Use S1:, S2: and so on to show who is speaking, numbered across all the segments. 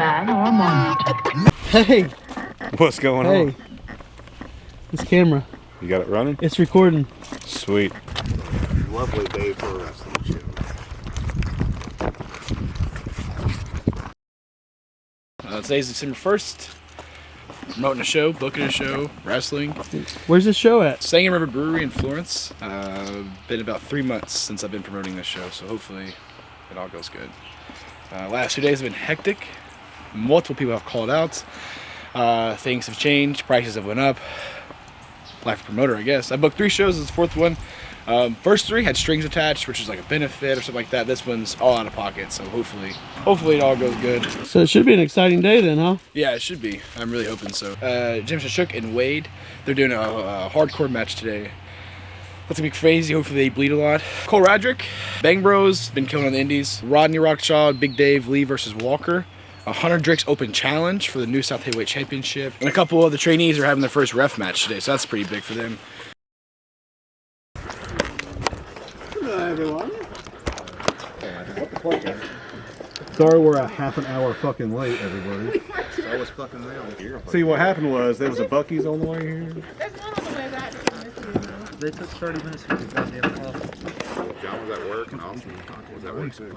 S1: man or monster.
S2: Hey!
S3: What's going on?
S2: This camera.
S3: You got it running?
S2: It's recording.
S3: Sweet.
S4: Lovely day for a wrestling show.
S5: Today's December 1st. Promoting a show, booking a show, wrestling.
S2: Where's this show at?
S5: Singing River Brewery in Florence. Been about 3 months since I've been promoting this show, so hopefully it all goes good. Last 2 days have been hectic. Multiple people have called out. Things have changed. Prices have went up. Life of promoter, I guess. I booked 3 shows. This is the 4th one. First 3 had strings attached, which is like a benefit or something like that. This one's all out of pocket, so hopefully it all goes good.
S2: So it should be an exciting day then, huh?
S5: Yeah, it should be. I'm really hoping so. Jim Shook and Wade, they're doing a hardcore match today. That's gonna be crazy. Hopefully they bleed a lot. Cole Radrick, Bang Bros, been killing on the indies. Rodney Rockchaw, Big Dave, Lee versus Walker. A Hunter Drake's Open Challenge for the New South Heavyweight Championship. And a couple of the trainees are having their first ref match today, so that's pretty big for them.
S4: Hello, everyone.
S6: Sorry we're a half an hour fucking late, everybody.
S4: I was fucking around here.
S6: See, what happened was there was a Buc-ee's on the way here.
S1: There's one on the way back.
S7: They took 30 minutes to get goddamn call.
S4: John was at work and Austin was at work too.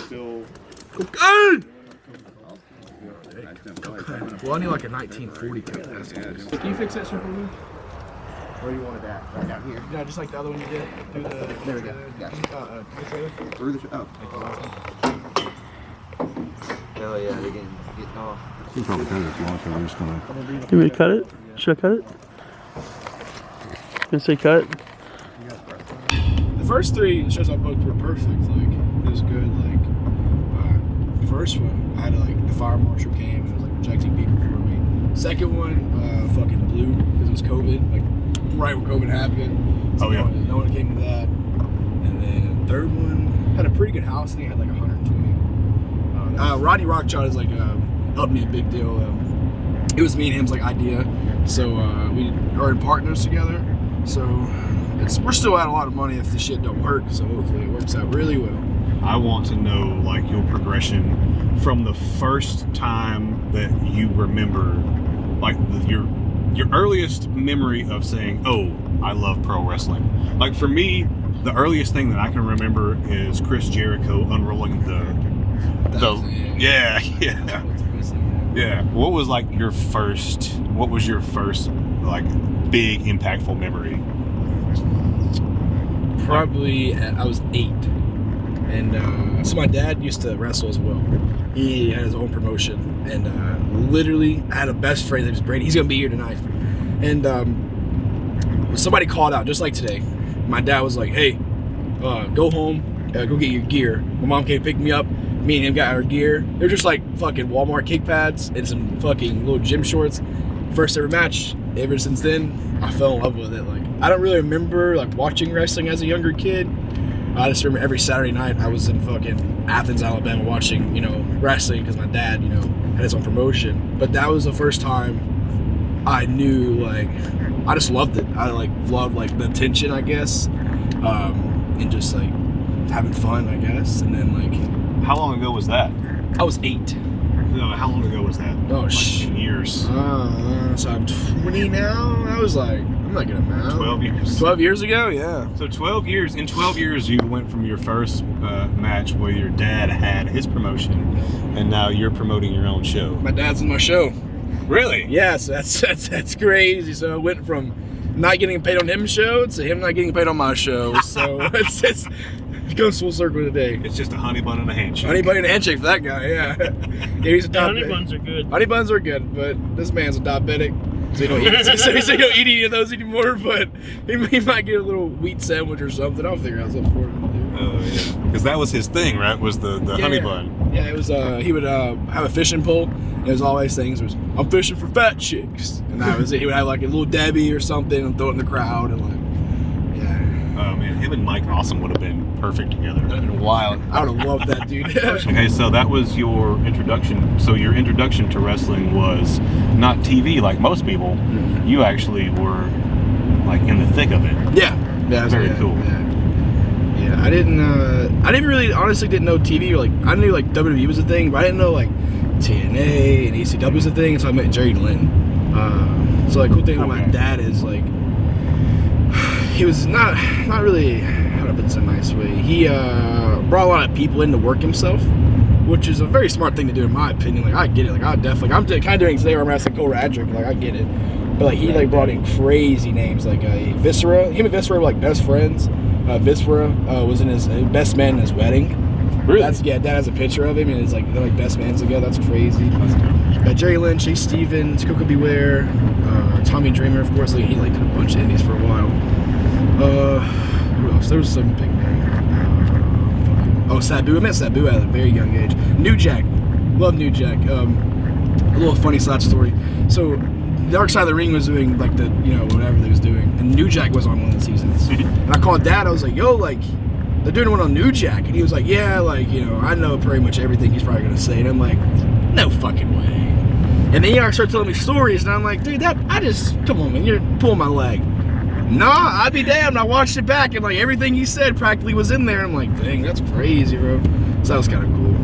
S6: Still.
S5: Well, I need like a 1940 cup. Can you fix that circle move?
S4: Where do you want it at? Right down here.
S5: Yeah, just like the other one you did. Do the.
S4: There we go. Gotcha. Through the oh.
S7: Hell yeah, they're getting off.
S6: You probably cut it if you want to. I'm just gonna.
S2: You want me to cut it? Should I cut it? Gonna say cut?
S5: The first 3 shows I booked were perfect. Like, it was good. Like, the first one, I had the fire marshal came and was like rejecting people for me. Second one, fucking blew because it was COVID. Like, right when COVID happened. So
S6: Oh, yeah.
S5: No one came to that. And then third one had a pretty good house. I think it had like 120. Rodney Rockchaw is like helped me a big deal. It was me and him's like idea. So we are in partners together. So we're still out a lot of money if the shit don't work. So hopefully it works out really well.
S6: I want to know like your progression from the first time that you remember, like your earliest memory of saying, "Oh, I love pro wrestling." Like for me, the earliest thing that I can remember is Chris Jericho unrolling yeah. What was your first like big impactful memory?
S5: Probably I was 8. And so my dad used to wrestle as well. He had his own promotion, and literally I had a best friend that was Brayden. He's gonna be here tonight. And somebody called out just like today. My dad was like, "Hey, go home, go get your gear." My mom came pick me up. Me and him got our gear. They're just like fucking Walmart kick pads and some fucking little gym shorts. First ever match. Ever since then, I fell in love with it. Like, I don't really remember like watching wrestling as a younger kid. I just remember every Saturday night I was in fucking Athens, Alabama watching, wrestling because my dad, had his own promotion. But that was the first time I knew, like, I just loved it. I loved the attention, I guess, and just like having fun, I guess. And then
S6: How long ago was that?
S5: I was 8.
S6: No, how long ago was that?
S5: Oh,
S6: years.
S5: So I'm 20 now. I was like, I'm not gonna math.
S6: 12 years.
S5: 12 years ago, yeah.
S6: So 12 years. In 12 years, you went from your first match where your dad had his promotion, and now you're promoting your own show.
S5: My dad's in my show.
S6: Really?
S5: Yeah, so that's crazy. So I went from not getting paid on him's show to him not getting paid on my show. So it goes full circle today.
S6: It's just a honey bun and a handshake.
S5: Honey bun and a handshake for that guy, yeah. He's a
S2: Honey buns are good.
S5: Honey buns are good, but this man's a diabetic. So he don't eat any of those anymore, but he might get a little wheat sandwich or something. I'll figure out something for him to do.
S6: Oh, yeah. Because that was his thing, right? Was the honey bun.
S5: Yeah, it was, he would have a fishing pole. And it was always things, I'm fishing for fat chicks. And that was it. He would have like a little Debbie or something and throw it in the crowd and
S6: Oh, man. Him and Mike Awesome would have been perfect together.
S5: That would have been wild. I would have loved that, dude.
S6: Okay, so that was your introduction. So your introduction to wrestling was not TV like most people. You actually were like in the thick of it.
S5: Yeah.
S6: Very cool.
S5: Yeah, I didn't really, honestly didn't know TV, or like, I knew like WWE was a thing, but I didn't know like TNA and ECW was a thing, so I met Jerry Lynn. So like, cool thing about my dad is like, he was not really, how to put this in a nice way, he brought a lot of people in to work himself, which is a very smart thing to do in my opinion. Like, I get it, like, I definitely, I'm kind of doing today where I'm asking Cole Radrick, like, I get it. But like, he like brought in crazy names, like Viscera. Him and Viscera were like best friends. Viscera was in his best man in his wedding.
S6: Really?
S5: Dad has a picture of him, and it's like they're like best mans together. That's crazy. Jerry Lynn, Chase Stevens, Coco Beware, Tommy Dreamer, of course. Like, he like did a bunch of indies for a while. Who else? There was some big name. Sabu. I met Sabu at a very young age. New Jack, love New Jack. A little funny side story. So, Dark Side of the Ring was doing like the, you know, whatever they was doing, and New Jack was on one of the seasons. And I called Dad. I was like, "Yo, like, they're doing one on New Jack," and he was like, "Yeah, like, you know, I know pretty much everything he's probably gonna say." And I'm like, "No fucking way." And then he started telling me stories, and I'm like, "Dude, come on, man, you're pulling my leg." Nah, I'd be damned. I watched it back, and like everything he said practically was in there. I'm like, "Dang, that's crazy, bro." So that was kind of cool.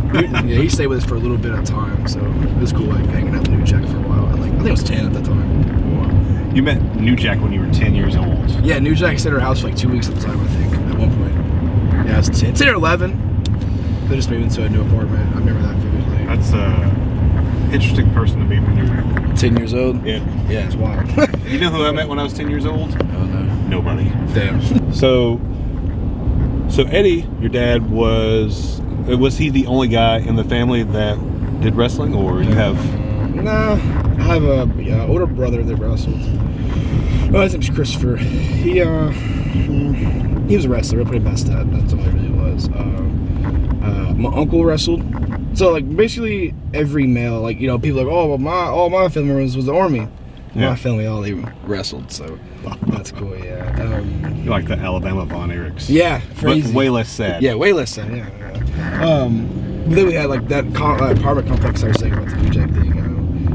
S5: Yeah, he stayed with us for a little bit of time, so it was cool, like hanging out with New Jack for a while. And, like, I think I was 10 at that time.
S6: You met New Jack when you were 10 years old.
S5: Yeah, New Jack stayed at our house for like 2 weeks at the time, I think, at one point. Yeah, I was 10 or 11. They just moved into a new apartment. I remember that vividly.
S6: That's a interesting person to meet when you're
S5: 10 years old?
S6: Yeah.
S5: Yeah, it's wild.
S6: You know who I met when I was 10 years old?
S5: Oh, no.
S6: Nobody.
S5: Damn.
S6: So Eddie, your dad, was he the only guy in the family that did wrestling, or you have?
S5: Nah, I have a older brother that wrestled. Oh, his name's Christopher. He was a wrestler. I put him past that. That's all he really was. My uncle wrestled. So like basically every male, like, you know, people are like, oh, well, all my family members was the army.
S6: Yeah.
S5: My family, all they wrestled. So that's cool. Yeah.
S6: You like the Alabama Von Erichs?
S5: Yeah, crazy.
S6: But way less sad.
S5: Yeah, way less sad. Yeah. But then we had like that apartment complex I was saying about the New Jack thing.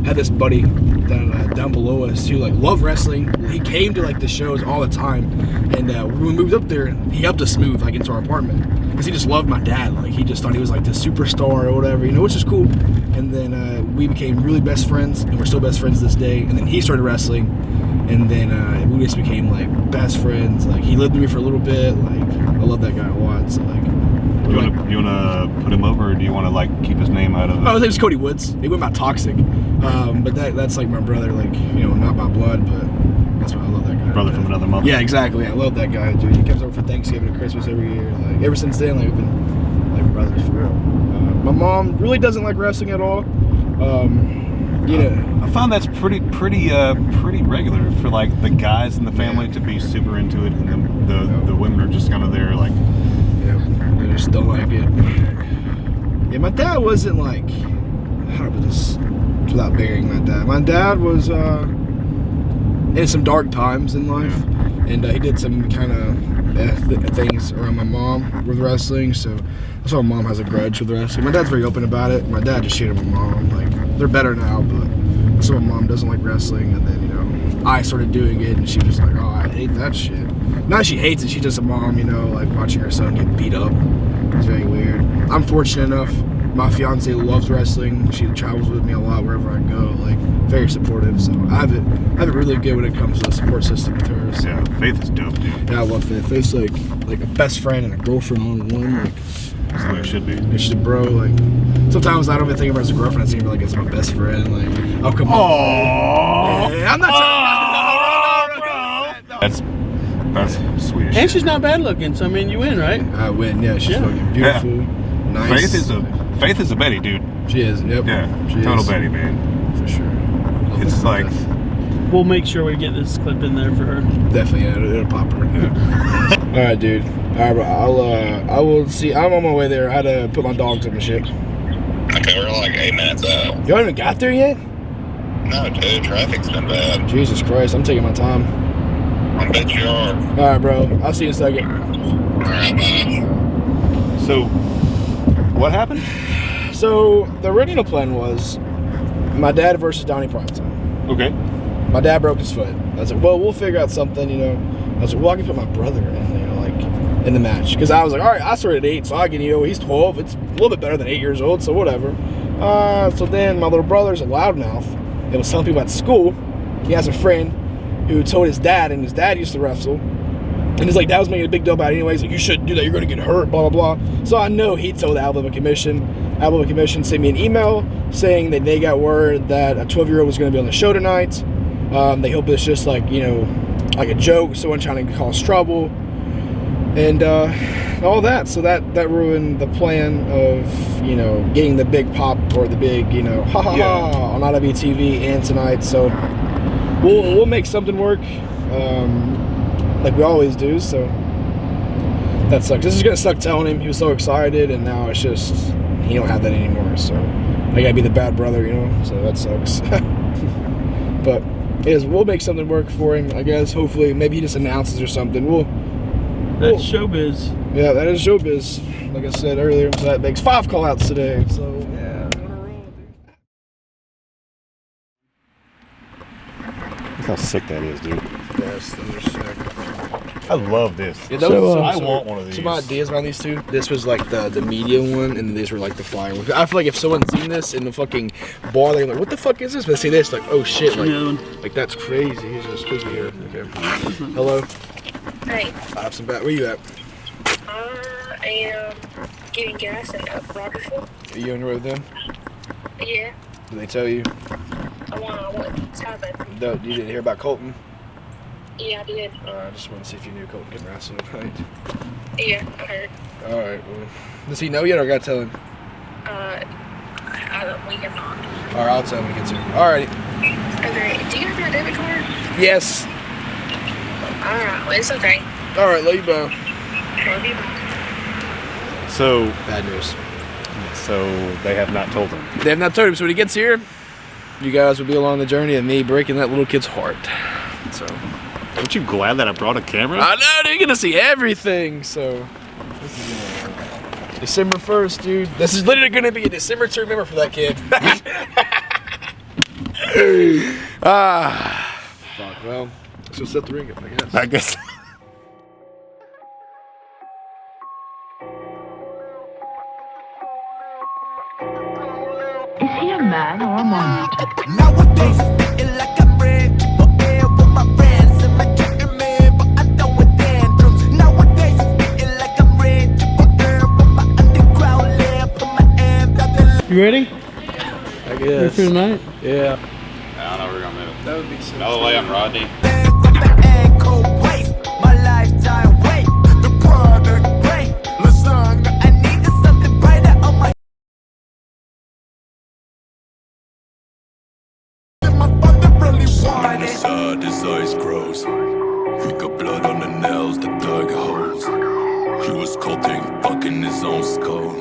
S5: Had this buddy down below us who like loved wrestling. He came to like the shows all the time, and when we moved up there, he helped us move like into our apartment because he just loved my dad. Like, he just thought he was like the superstar or whatever, you know, which is cool. And then we became really best friends, and we're still best friends to this day. And then he started wrestling, and then we just became like best friends. Like, he lived with me for a little bit. Like, I love that guy a lot. So like.
S6: You want to put him over, or do you want to like keep his name out of it?
S5: Oh, his name's Cody Woods. He went by Toxic, but that's like my brother. Like, you know, not by blood, but that's why I love that guy.
S6: Brother from another mother.
S5: Yeah, exactly. I love that guy, dude. He comes over for Thanksgiving and Christmas every year. Like, ever since then, like, we've been like brothers for real. My mom really doesn't like wrestling at all. You know,
S6: I found that's pretty regular for like the guys in the family to be super into it, and then the women are just kind of there like.
S5: I just don't like it. Yeah, my dad wasn't like, how to put this without burying my dad. My dad was in some dark times in life, and he did some kind of things around my mom with wrestling, so that's why my mom has a grudge with wrestling. My dad's very open about it. My dad just shitted my mom. Like, they're better now, but so my mom doesn't like wrestling, and then, you know, I started doing it, and she was like, oh, I hate that shit. Now she hates it. She's just a mom, you know, like watching her son get beat up. It's very weird. I'm fortunate enough. My fiance loves wrestling. She travels with me a lot wherever I go. Like, very supportive. So I have it really good when it comes to the support system with her. So.
S6: Yeah, Faith is dope, dude.
S5: Yeah, I love Faith. Faith's like a best friend and a girlfriend all in one. Like,
S6: that's the way it should be.
S5: And she's a bro. Like, sometimes I don't even think of her as a girlfriend. I see her like as my best friend. Like, I'll come on. Yeah, I'm not trying.
S6: That's Swedish.
S2: And she's not bad looking, so I mean, you win, right?
S5: I win. Yeah, she's fucking beautiful.
S6: Yeah.
S5: Nice.
S6: Faith is a Betty, dude.
S5: She is. Yep.
S6: Yeah.
S5: She
S6: Total
S5: is.
S6: Betty, man.
S5: For sure.
S6: It's like.
S2: We'll make sure we get this clip in there for her.
S5: Definitely, yeah, it'll pop her. Yeah. All right, dude. All right, bro. I will see. I'm on my way there. I had to put my dogs up and shit.
S4: Okay, we're like 8 minutes out.
S5: You haven't even got there yet?
S4: No, dude, traffic's been bad.
S5: Jesus Christ, I'm taking my time.
S4: I bet you are.
S5: All right, bro. I'll see you in a second.
S4: All right, bye.
S6: So, what happened?
S5: So the original plan was my dad versus Donnie Primetime.
S6: Okay.
S5: My dad broke his foot. I was like, well, we'll figure out something, you know. I was like, well, I can put my brother in, you know, like, in the match. Because I was like, all right, I started at 8, so I can, he's 12. It's a little bit better than 8 years old, so whatever. So then my little brother's a loudmouth. He was telling people at school. He has a friend who told his dad, and his dad used to wrestle. And he's like, that was making a big deal about it anyways. Like, you shouldn't do that. You're going to get hurt, blah, blah, blah. So I know he told the Alabama Commission. Alabama Commission sent me an email saying that they got word that a 12-year-old was going to be on the show tonight. They hope it's just like, like a joke, someone trying to cause trouble. And all that. So that ruined the plan of, getting the big pop or the big, ha on IWTV and tonight. So we'll make something work. Like we always do, so that sucks. This is gonna suck telling him. He was so excited, and now it's just he don't have that anymore. So I gotta be the bad brother, So that sucks. But we'll make something work for him, I guess. Hopefully, maybe he just announces or something.
S2: That's showbiz.
S5: Yeah, that is showbiz. Like I said earlier, so that makes 5 call-outs today. So yeah,
S3: Look how sick that is, dude.
S5: yes, those are sick.
S3: I love this.
S5: Yeah, those,
S3: I want one of these.
S5: Some ideas around these two. This was like the medium one, and these were like the fire one. I feel like if someone's seen this in the fucking bar, they're like, "What the fuck is this?" But they see this, like, "Oh shit!" Like that's crazy. He's just spooky here. Okay. Hello.
S8: Hey.
S5: I have some bat. Where you at?
S8: I am getting gas in Rogersville.
S5: Are you in with them?
S8: Yeah.
S5: Did they tell you?
S8: I want what's happening.
S5: No, you didn't hear about Colton.
S8: Yeah, I did.
S5: I just wanted to see if you knew Colton can wrestle, right?
S8: Yeah, I heard.
S5: All right. Well, does he know yet, or I gotta tell him?
S8: We have not.
S5: All right, I'll tell him when he gets here. All righty.
S8: Okay. Do you have my debit card?
S5: Yes.
S8: All right. Well, it's okay.
S5: All right, love you, bro.
S8: Love you.
S3: So
S5: Bad news.
S3: they have not told him.
S5: They have not told him. So when he gets here, you guys will be along the journey of me breaking that little kid's heart. So.
S6: Aren't you glad that I brought a camera?
S5: I know, dude. You're gonna see everything. So. This is December 1st, dude. This is literally gonna be a December to remember for that kid. Fuck. Well, so set the ring up, I guess.
S3: I guess.
S1: Is he a man or a monster?
S9: Nowadays it's feeling like I'm ready for air with my friends and my chicken man, but I don't with tantrums. Nowadays it's feeling like I'm ready for air with my underground lair, put my hand out the
S2: You ready?
S5: I
S2: Ready
S5: guess.
S2: for tonight?
S5: Yeah.
S4: I don't know we're gonna move.
S5: That would be so.
S4: Another way I'm Rodney.
S9: land, got the ankle waist, my lifetime weight, the product great, lasagna. I needed something brighter on my.
S10: Inside his eyes grows. He got blood on the nails, the dug holes. He was culting, fucking his own skull.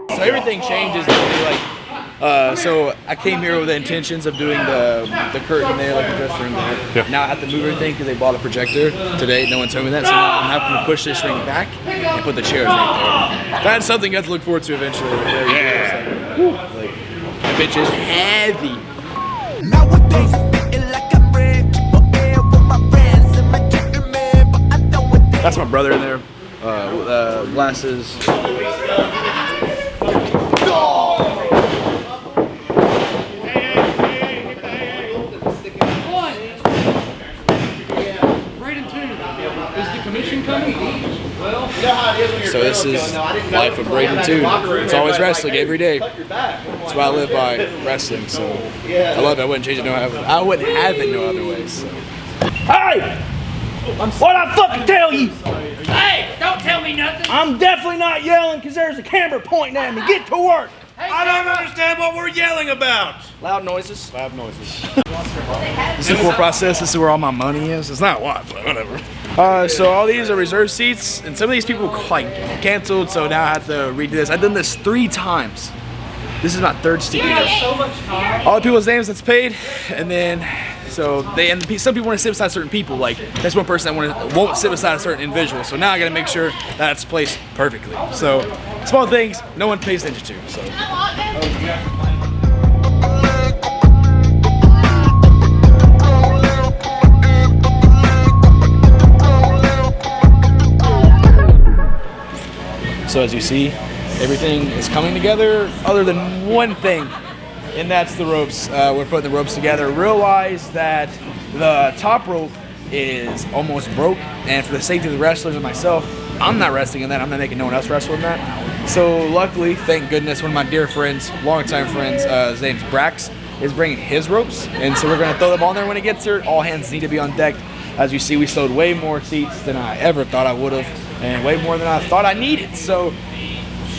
S5: So everything changes. So I came here with the intentions of doing the curtain there, like the dressing room there.
S3: Yeah.
S5: Now I have to move everything because they bought a projector today. No one told me that, so now I'm having to push this ring back and put the chairs right there. That's something you have to look forward to eventually. Like, that bitch is heavy.
S9: Nowadays it's feeling like I'm ready for air with my friends and my chicken man, but I don't with tantrums.
S5: That's my brother in there. Glasses.
S2: Brayden Toon. Is the commission coming?
S5: So this is life of Brayden Toon. It's always wrestling every day. That's what I live by, wrestling. So I love it. I wouldn't change it no other. I wouldn't have it no other way. So.
S11: Hey! What'd I fucking tell you?
S1: Hey, don't tell me nothing.
S11: I'm definitely not yelling because there's a camera pointing at me. Get to work.
S10: I don't understand what we're yelling about.
S5: Loud noises.
S3: Loud noises.
S5: This is the cool process. This is where all my money is. It's not a lot, but whatever. So all these are reserved seats, and some of these people like canceled, so now I have to redo this. I've done this 3 times. This is my 3rd sticker. All the people's names that's paid, and then some people want to sit beside certain people. Like there's one person that won't sit beside a certain individual. So now I got to make sure that's placed perfectly. So small things no one pays attention to. So. So as you see, everything is coming together other than one thing, and that's the ropes. We're putting the ropes together. Realize that the top rope is almost broke, and for the safety of the wrestlers and myself, I'm not wrestling in that. I'm not making no one else wrestle in that. So luckily, thank goodness, one of my dear friends, longtime friends, his name's Brax, is bringing his ropes, and so we're gonna throw them on there when it gets here. All hands need to be on deck. As you see, we stowed way more seats than I ever thought I would have, and way more than I thought I needed. So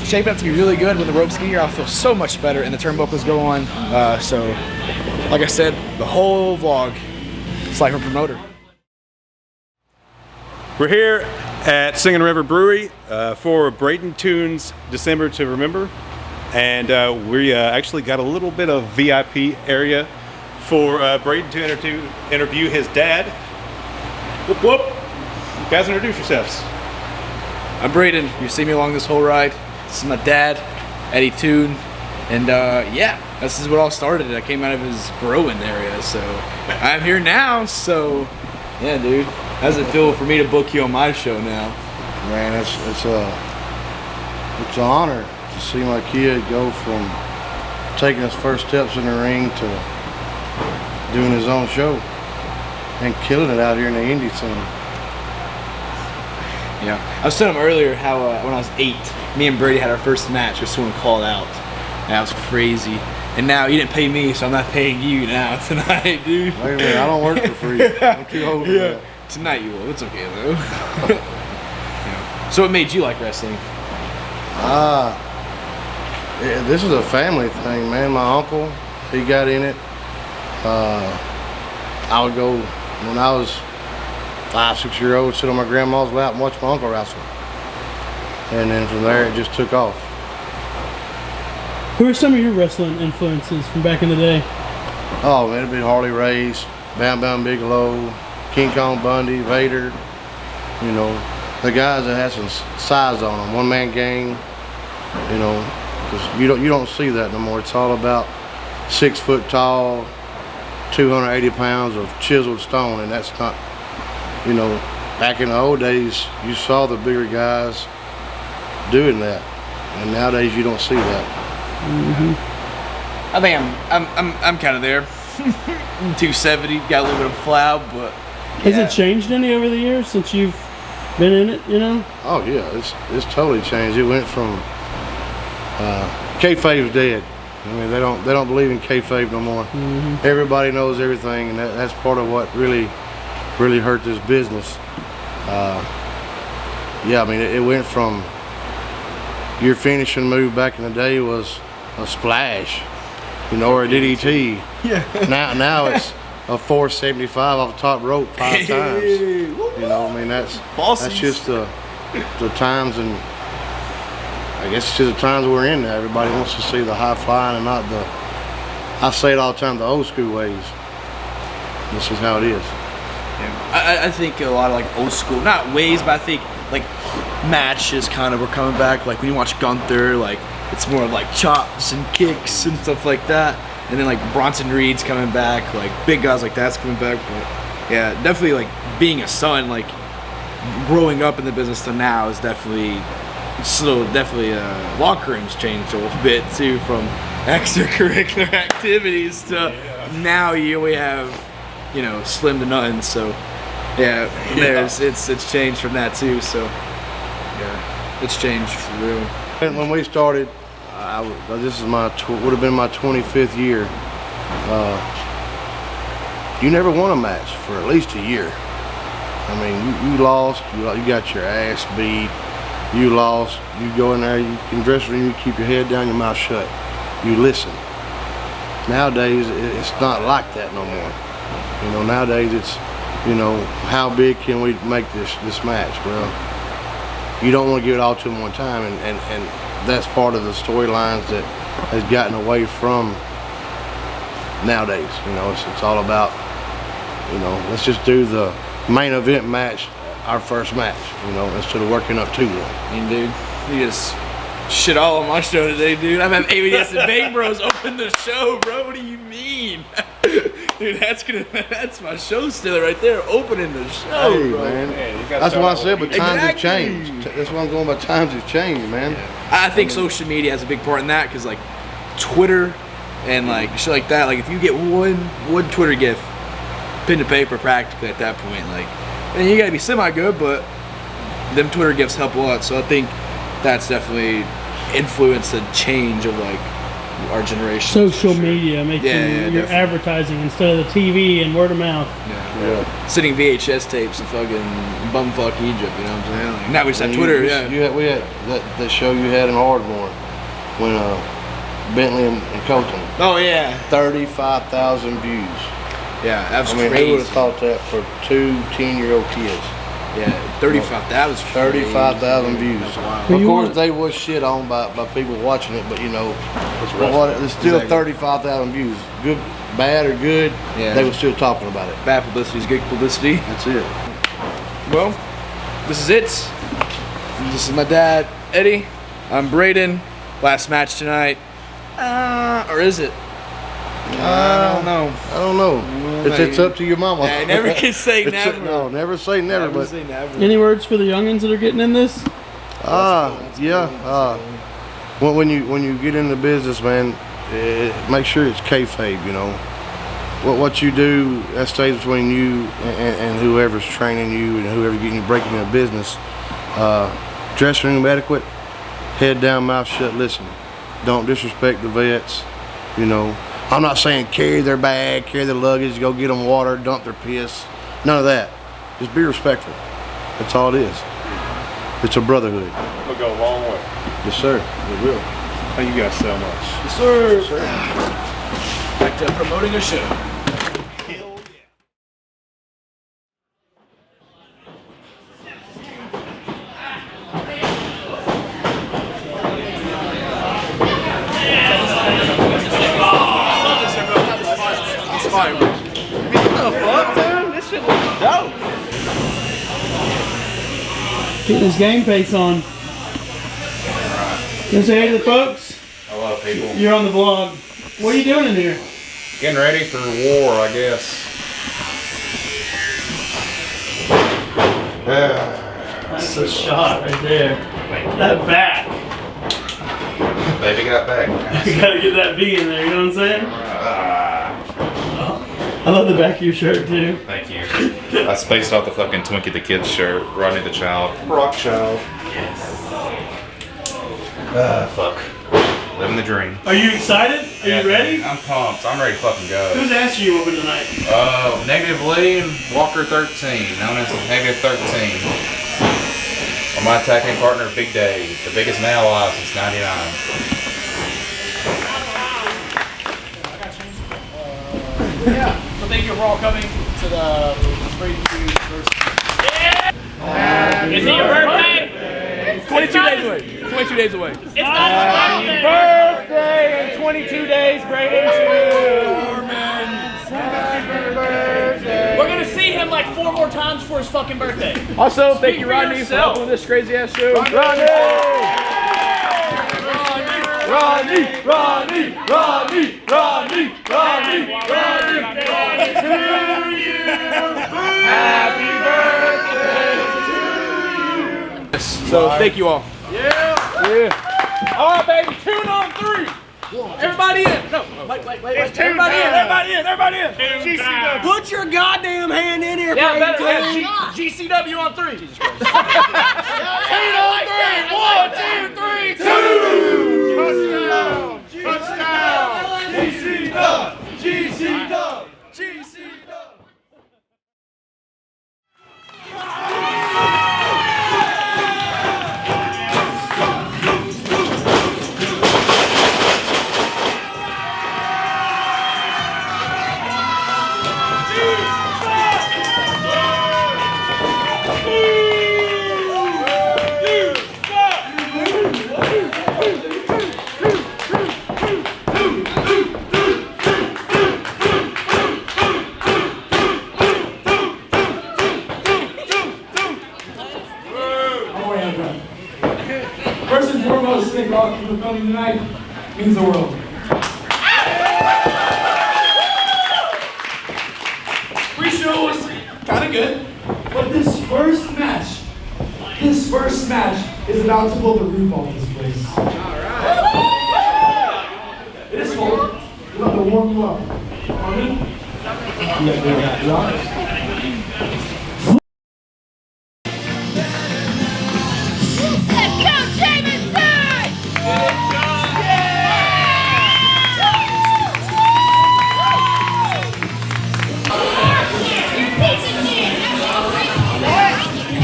S5: shaping up to be really good. When the ropes get here, I'll feel so much better, and the turnbuckles go on. So like I said, the whole vlog, it's like a promoter.
S6: We're here at Singing River Brewery for Brayden Toon's December to Remember, and we actually got a little bit of VIP area for Brayden to interview his dad. Whoop whoop! You guys introduce yourselves.
S5: I'm Brayden. You see me along this whole ride. This is my dad, Eddie Toon, and yeah, this is what all started. I came out of his growing area, so I'm here now. So yeah, dude, how does it feel for me to book you on my show now?
S12: Man, it's an honor to see my kid go from taking his first steps in the ring to doing his own show and killing it out here in the indie scene.
S5: Yeah, I was telling him earlier how when I was 8, me and Brady had our first match where someone called out. And that was crazy. And now you didn't pay me, so I'm not paying you now tonight, dude.
S12: Wait a minute, I don't work for free. I'm too old for that.
S5: Tonight you will. It's okay though. Yeah. So what made you like wrestling?
S12: This is a family thing, man. My uncle, he got in it. I would go when I was 5, 6 years old, sit on my grandma's lap and watch my uncle wrestle. And then from there, it just took off.
S2: Who are some of your wrestling influences from back in the day?
S12: Oh man, it'd be Harley Race, Bam Bam Bigelow, King Kong Bundy, Vader. You know, the guys that had some size on them, one man gang. You know, because you don't see that no more. It's all about 6 foot tall, 280 pounds of chiseled stone, and that's not. You know, back in the old days, you saw the bigger guys doing that, and nowadays you don't see that.
S5: I think I'm kind of there. 270, got a little bit of flow, but yeah.
S2: Has it changed any over the years since you've been in it? You know?
S12: Oh yeah, it's totally changed. It went from kayfabe's dead. I mean, they don't believe in kayfabe no more. Everybody knows everything, and that's part of what really hurt this business. Yeah, I mean, it went from your finishing move back in the day was a splash, you know, or a DDT. Yeah. Now it's a 475 off the top rope 5 times. You know, I mean, that's just the times, and I guess it's just the times we're in now. Everybody wants to see the high flying and not the, I say it all the time, the old school ways. This is how it is.
S5: Yeah. I think a lot of like old school, not ways, but I think like matches kind of were coming back. Like when you watch Gunther, like it's more of like chops and kicks and stuff like that. And then like Bronson Reed's coming back, like big guys like that's coming back. But yeah, definitely like being a son, like growing up in the business to now is definitely locker rooms changed a little bit too, from extracurricular activities to now you only have, you know, slim to none. So yeah, it's changed from that too. So yeah, it's changed for real.
S12: When we started, this is would have been my 25th year. You never won a match for at least a year. I mean, you lost, you got your ass beat, you lost, you go in there, you can dress room, you keep your head down, your mouth shut, you listen. Nowadays, it's not like that no more. You know, nowadays it's, you know, how big can we make this match? Well, you don't want to give it all to them one time, and that's part of the storylines that has gotten away from nowadays. You know, it's all about, you know, let's just do the main event match, our first match, you know, instead of working up to one.
S5: I mean, dude, you just shit all on my show today, dude. I'm having ABS and Bang Bros open the show, bro. What do you mean? Dude, that's my show stealer right there, opening the show,
S12: Hey,
S5: bro.
S12: man.
S3: gotta
S12: That's
S3: shout
S12: why I
S3: out
S12: said, but
S3: what
S12: times have
S5: Exactly.
S12: changed. That's what I'm going about. Times have changed, man.
S5: I think social media has a big part in that, because like Twitter and like shit like that, like if you get one Twitter gif, pen to paper practically at that point, like, and you gotta be semi good, but them Twitter gifs help a lot. So I think that's definitely influenced the change of like our generation.
S2: Social media making
S5: Yeah,
S2: your
S5: definitely.
S2: advertising instead of the TV and word of mouth.
S5: Yeah. Sitting VHS tapes of fucking bumfuck Egypt, you know what I'm saying? Like, now we just have Twitter,
S12: We had that show you had in Ardmore when Bentley and Colton.
S5: Oh yeah.
S12: 35,000 views.
S5: Yeah, that was
S12: I mean,
S5: crazy.
S12: who would have thought that for two 10-year-old kids?
S5: Yeah, 35. That was
S12: 35,000 views.
S2: Who
S12: Of
S2: you
S12: course,
S2: want?
S12: they was shit on by people watching it, but you know, it's still
S5: Exactly.
S12: 35,000 views. Good, bad or good,
S5: Yeah.
S12: they were still talking about it.
S5: Bad publicity is good publicity.
S12: That's it.
S5: Well, this is it. This is my dad, Eddie. I'm Brayden. Last match tonight. Or is it? I don't know.
S12: I don't know. It's up to your mama.
S5: I never can say
S12: It's-
S5: never.
S12: No, never say never.
S5: Never
S12: But
S5: say never.
S2: Any words for the youngins that are getting in this?
S12: yeah. When you get into business, man, make sure it's kayfabe. You know, what you do that stays between you and whoever's training you and whoever getting you breaking your business. Dressing room adequate, head down, mouth shut. Listen, don't disrespect the vets. You know, I'm not saying carry their bag, carry their luggage, go get them water, dump their piss. None of that. Just be respectful. That's all it is. It's a brotherhood.
S3: It'll go a long way.
S12: Yes, sir. It will.
S3: Thank you guys so much.
S5: Yes, sir. Back to promoting a show.
S2: Getting his game face on. You say hey to the folks?
S4: Hello, people.
S2: You're on the vlog. What are you doing in here?
S4: Getting ready for war, I guess.
S2: That's a shot right there. That back.
S4: Baby got back.
S2: You gotta get that V in there, you know what I'm saying? I love the back of your shirt too.
S4: Thank you. I spaced out the fucking Twinkie the Kid shirt, Rodney the Child, Rock Child. Fuck. Living the dream.
S2: Are you excited? Are you ready?
S4: I'm pumped. I'm ready to fucking go.
S2: Whose ass are you whooping tonight?
S4: Negative Lee and Walker 13, known as Negative 13. Or my attacking partner, Big Dave, the biggest man alive since '99.
S5: Yeah. So thank you for all coming to the Brayden versus.
S1: Is it your birthday?
S5: 22 days away. 22 days away.
S1: It's not his birthday.
S11: Birthday in 22 days, Brayden.
S1: We're gonna see him like 4 more times for his fucking birthday.
S5: Also, thank you,
S1: for
S5: Rodney, for
S1: yourself.
S5: helping with this crazy ass show. So thank you all.
S11: Yeah. All right, baby. Toon on 3.
S5: Everybody in. No, wait.
S11: Everybody in. GCW.
S5: Put your goddamn hand in here,
S1: Yeah,
S5: Brayden.
S1: better. GCW on 3.
S11: Toon on 3. 1, 2, 3. Touchdown. GC Dub.
S13: First and foremost, thank you all for coming tonight. Means the world.
S11: kind of good. But this first match is about to blow the roof off this place. All right. It is cold. We're about to warm you up. On me?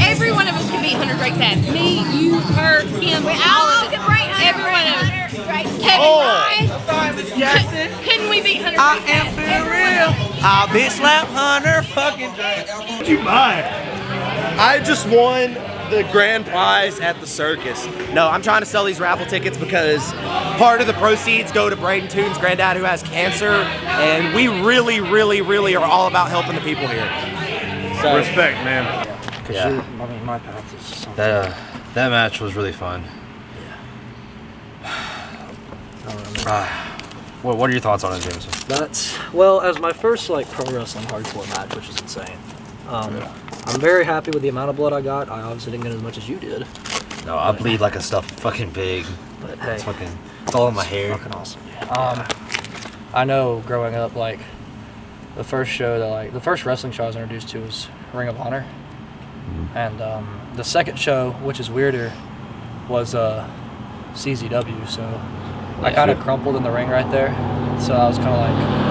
S14: Every one of us can beat Hunter Drake's ass. Me, you, her, him, all of us. Every one of us. Kevin, couldn't we beat Hunter Drake's ass? I am for real.
S11: I'll bitch slap Hunter fucking Drake. What'd you buy?
S15: I just won the grand prize at the circus. No, I'm trying to sell these raffle tickets because part of the proceeds go to Brayden Toon's granddad who has cancer, and we really, really, really are all about helping the people here.
S3: So, respect, man.
S7: Yeah. I mean, my path is something.
S16: That match was really fun. What are your thoughts on it, Jameson?
S7: Well, as my first like pro wrestling hardcore match, which is insane. I'm very happy with the amount of blood I got. I obviously didn't get as much as you did.
S16: No, I bleed like a stuffed fucking pig.
S7: But hey,
S16: it's all in my hair.
S7: Fucking awesome. I know growing up, like the first show that the first wrestling show I was introduced to was Ring of Honor, and the second show, which is weirder, was CZW. So I kind of crumpled in the ring right there. So I was kind of like,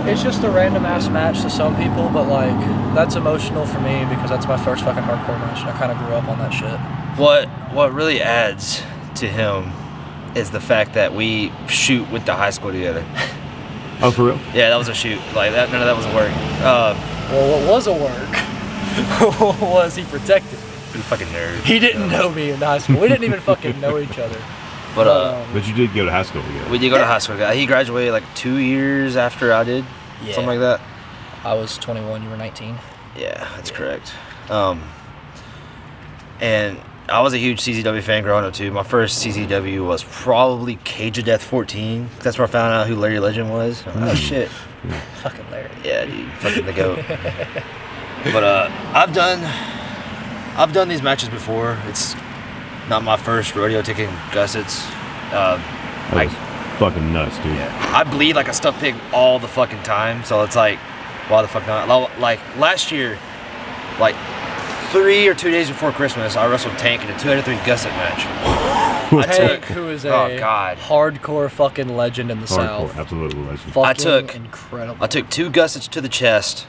S7: it's just a random ass match to some people, but like that's emotional for me because that's my first fucking hardcore match, and I kind of grew up on that shit.
S16: What really adds to him is the fact that we shoot with the high school together.
S6: Oh, for real?
S16: Yeah, that was a shoot. Like that, none of that was a work.
S7: Well, what was a work was he protected.
S16: You fucking nerd.
S7: He didn't know me in high school. We didn't even fucking know each other.
S6: But you did go to high school together.
S16: We did go to high school. He graduated like 2 years after I did.
S7: Yeah.
S16: Something like that.
S7: I was 21, you were 19.
S16: Yeah, that's correct. And I was a huge CZW fan growing up too. My first CZW was probably Cage of Death 14. That's where I found out who Larry Legend was. Oh shit.
S7: Fucking Larry.
S16: Yeah, dude. Fucking the GOAT. But I've done these matches before. It's not my first rodeo taking gussets.
S6: Fucking nuts, dude.
S16: Yeah. I bleed like a stuffed pig all the fucking time, so it's like, why the fuck not? Like last year, like 3 or 2 days before Christmas, I wrestled Tank in a 2 out of 3 gusset match.
S7: Tank, who is a hardcore fucking legend in the South.
S6: Absolutely legend.
S7: Fucking incredible.
S16: I took 2 gussets to the chest.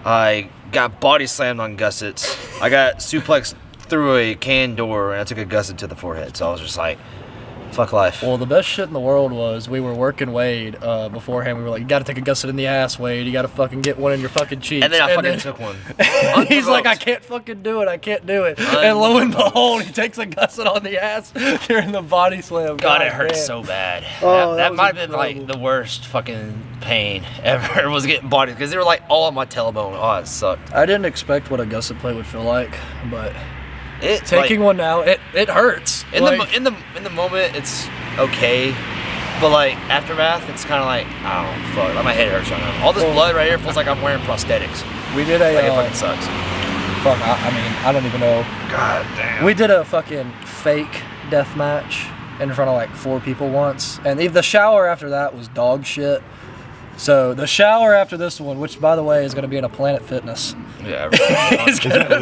S16: I got body slammed on gussets. I got suplexed through a can door, and I took a gusset to the forehead. So I was just like, fuck life.
S7: Well, the best shit in the world was we were working Wade beforehand. We were like, you gotta take a gusset in the ass, Wade. You gotta fucking get one in your fucking cheeks.
S16: And then I fucking took one.
S7: He's like, I can't fucking do it. I can't do it. And lo and behold, he takes a gusset on the ass during the body slam.
S16: God, it hurt so bad.
S7: Oh,
S16: that might have been like the worst fucking pain ever was getting body, because they were like all on my tailbone. Oh, it sucked.
S7: I didn't expect what a gusset plate would feel like, but taking
S16: like,
S7: one now, it hurts.
S16: In the moment, it's okay, but like aftermath, it's kind of like, oh fuck, like my head hurts right now. All this blood right here feels like I'm wearing prosthetics.
S7: We did a
S16: like it fucking sucks.
S7: Fuck, I mean, I don't even know.
S16: God damn.
S7: We did a fucking fake death match in front of like 4 people once, and the shower after that was dog shit. So the shower after this one, which by the way is going to be in a Planet Fitness,
S16: yeah,
S7: it's gonna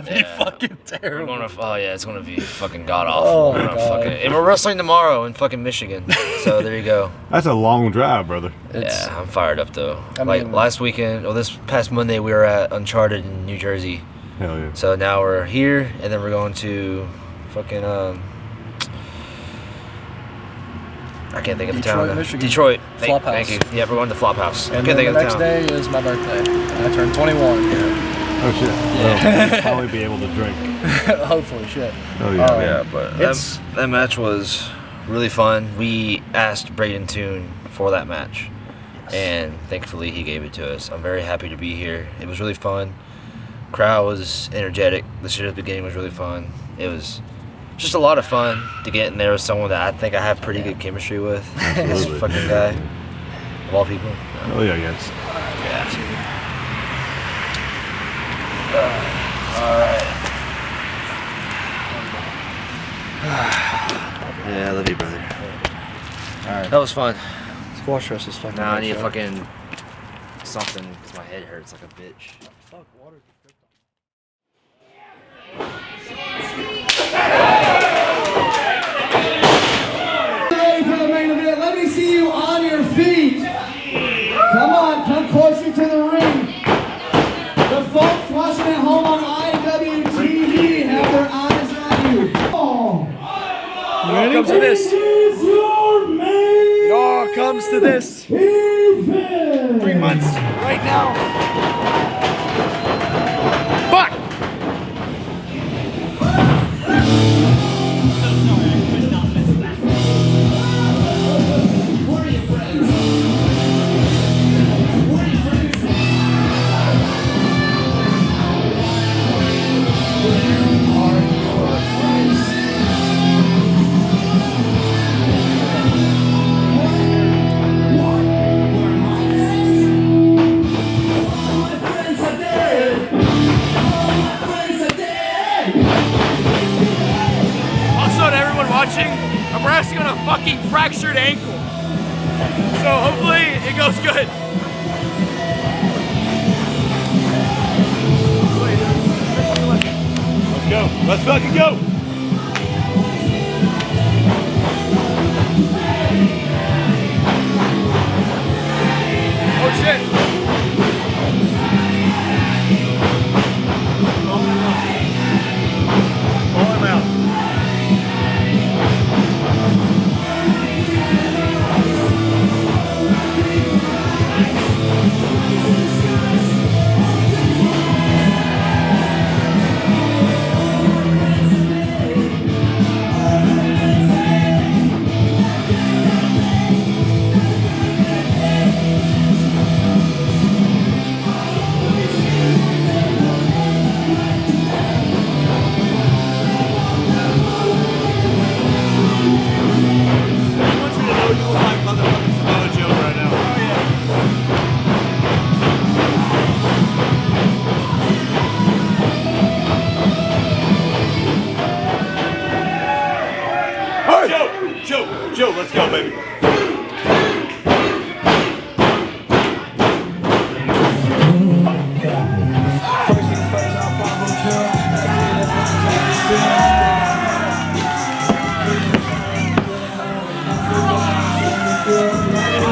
S7: be fucking terrible.
S16: It's gonna be fucking god awful. And we're wrestling tomorrow in fucking Michigan. So there you go.
S6: That's a long drive, brother.
S16: Yeah, I'm fired up though. Last weekend, or this past Monday, we were at Uncharted in New Jersey.
S6: Hell yeah.
S16: So now we're here, and then we're going to fucking I can't think of the town.
S7: Michigan.
S16: Detroit.
S7: Flophouse.
S16: Thank you. Yeah, we're going to Flophouse.
S7: And then the next day is my birthday. I turned 21.
S6: Oh shit.
S7: Yeah.
S6: Well, you'll probably be able to drink.
S7: Hopefully, shit.
S6: Oh yeah.
S16: Yeah, but that match was really fun. We asked Brayden Toon for that match, and thankfully he gave it to us. I'm very happy to be here. It was really fun. Crowd was energetic. The shit at the beginning was really fun. It was just a lot of fun to get in there with someone that I think I have pretty good chemistry with. This fucking guy, of all people.
S6: Oh yeah, yes.
S16: Yeah, Alright. Yeah, I love you, brother.
S7: Alright.
S16: That was fun.
S7: Squash rest is fucking.
S16: Nah, I need
S7: shot.
S16: fucking something because my head hurts like a bitch.
S7: Fuck, water.
S11: Ready for the main event? Let me see you on your feet. Come on, come closer to the ring. The folks watching at home on IWTV have their eyes on you. Oh.
S15: It all comes to this. It all comes to this. 3 months right now. Fuck!
S1: Also, to everyone watching, I'm wrestling on a fucking fractured ankle. So hopefully it goes good.
S6: Let's go. Let's fucking go.
S1: Oh shit.
S6: Pull him out. Joe, let's go, baby.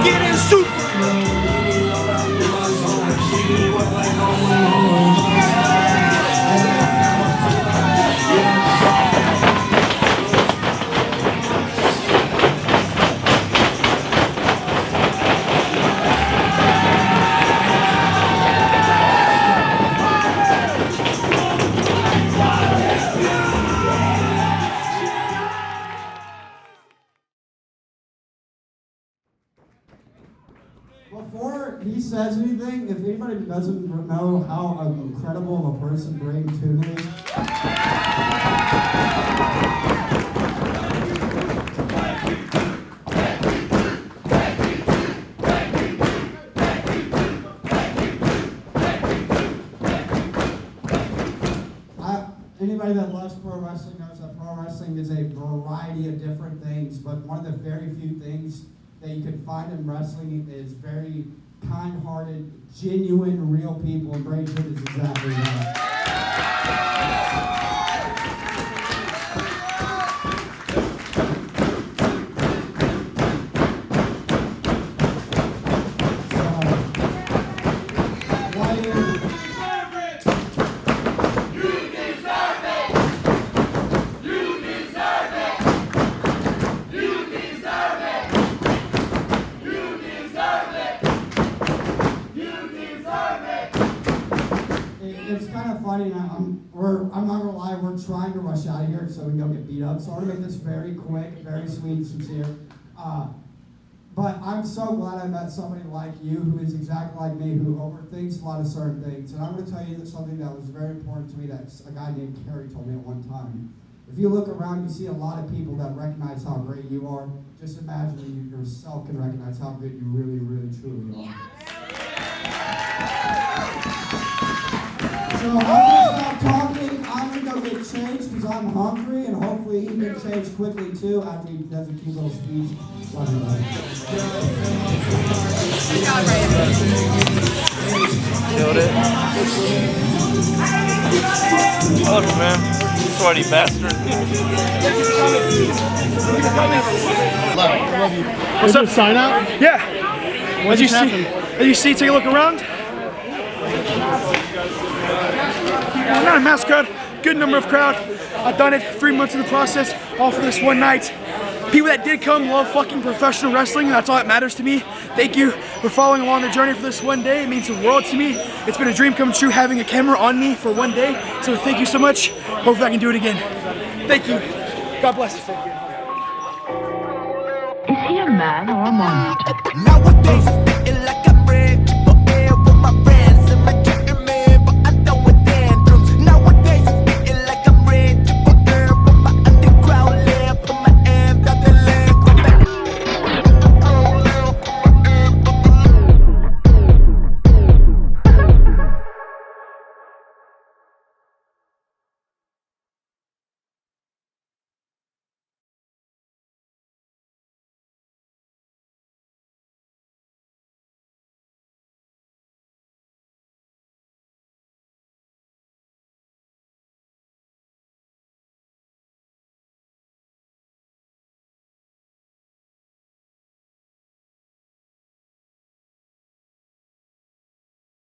S15: Get in super.
S11: Before he says anything, if anybody doesn't know how incredible of a person Brayden Toon is, anybody that loves pro wrestling knows that pro wrestling is a variety of different things, but one of the very few things that you can find in wrestling is very kind-hearted, genuine, real people, and Brayden Toon is exactly that. It's kind of funny. I'm not gonna lie. We're trying to rush out of here so we don't get beat up. So I want to make this very quick, very sweet, and sincere. But I'm so glad I met somebody like you who is exactly like me, who overthinks a lot of certain things. And I'm going to tell you that something that was very important to me that a guy named Kerry told me at one time. If you look around, you see a lot of people that recognize how great you are. Just imagine you yourself can recognize how good you really, really, truly are. I'm gonna stop talking. I'm gonna go get changed because I'm hungry, and hopefully he can change quickly too after he does a cute little speech. Love you, buddy.
S3: Killed it. I love you, man. Sweaty bastard.
S2: Love you.
S5: What's up?
S2: Sign out?
S5: Yeah.
S2: What
S5: As you
S2: just happened?
S5: see, take a look around. Not a mass crowd, good number of crowd. I've done it 3 months in the process, all for this one night. People that did come love fucking professional wrestling, and that's all that matters to me. Thank you for following along the journey for this one day. It means the world to me. It's been a dream come true having a camera on me for one day. So thank you so much. Hopefully I can do it again. Thank you. God bless.
S9: Is he a man or a monster? Nowadays, it's like